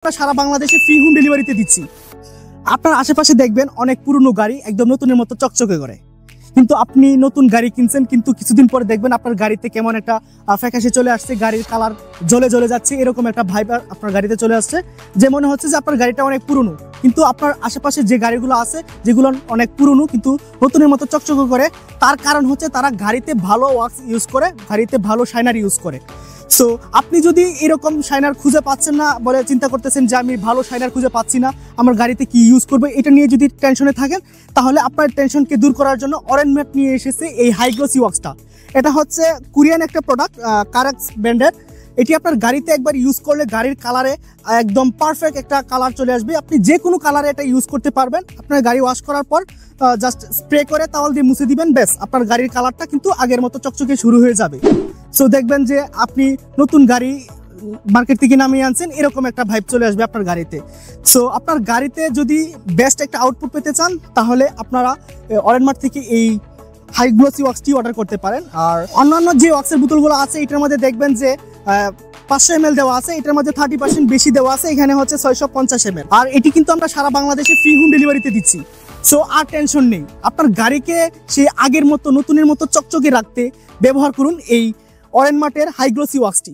আমরা সারা বাংলাদেশে free home ডেলিভারিতে দিচ্ছি। আপনার আশেপাশে দেখবেন অনেক পুরনো গাড়ি একদম নতুনের মতো চকচকে করে, কিন্তু আপনি নতুন গাড়ি কিনছেন, কিন্তু কিছুদিন পরে দেখবেন আপনার গাড়িতে কেমন একটা ফ্যাকাশে চলে আসছে, গাড়ির কালার জ্বলে জ্বলে যাচ্ছে, এরকম একটা ভাইব আপনার গাড়িতে চলে আসছে, যে মনে হচ্ছে যে আপনার গাড়িটা অনেক পুরনো। কিন্তু আপনার আশেপাশে যে গাড়িগুলো আছে যেগুলো অনেক পুরনো কিন্তু নতুনের মতো চকচকে করে, তার কারণ হচ্ছে তারা গাড়িতে ভালো ওয়াক্স ইউজ করে, গাড়িতে ভালো শাইনার ইউজ করে। সো আপনি যদি এরকম শাইনার খুঁজে পাচ্ছেন না বলে চিন্তা করতেছেন যে আমি ভালো শাইনার খুঁজে পাচ্ছি না, আমার গাড়িতে কি ইউজ করবো, এটা নিয়ে যদি টেনশনে থাকেন, তাহলে আপনার টেনশনকে দূর করার জন্য অরেনমেট নিয়ে এসেছে এই হাই গ্লোসি ওয়াক্সটা। এটা হচ্ছে কোরিয়ান একটা প্রোডাক্ট, কারেক্স ব্র্যান্ডের। এটি আপনার গাড়িতে একবার ইউজ করলে গাড়ির কালারে একদম পারফেক্ট একটা কালার চলে আসবে। আপনি যে কোনো কালারে এটা ইউজ করতে পারবেন। আপনার গাড়ি ওয়াশ করার পর জাস্ট স্প্রে করে তাওয়াল দিয়ে মুছে দিবেন, ব্যাস আপনার গাড়ির কালারটা কিন্তু আগের মতো চকচকে শুরু হয়ে যাবে। সো দেখবেন যে আপনি নতুন গাড়ি মার্কেট থেকে নামিয়ে আনছেন, এরকম একটা ভাইব চলে আসবে আপনার গাড়িতে। সো আপনার গাড়িতে যদি বেস্ট একটা আউটপুট পেতে চান, তাহলে আপনারা অরেনমার্ট থেকে এই হাই গ্লোসি ওয়াক্সটি অর্ডার করতে পারেন। আর অন্যান্য যে ওয়াক্সের বোতলগুলো আছে এটার মধ্যে দেখবেন যে 500 ml দেওয়া আছে, এটার মধ্যে 30% বেশি দেওয়া আছে, এখানে হচ্ছে 650 ml। আর এটি কিন্তু আমরা সারা বাংলাদেশে ফ্রি হোম ডেলিভারিতে দিচ্ছি। সো আর টেনশন নেই, আপনার গাড়িকে সে আগের মতো নতুনের মতো চকচকে রাখতে ব্যবহার করুন এই অরেনমার্টের হাই গ্লোসি ওয়াক্সটি।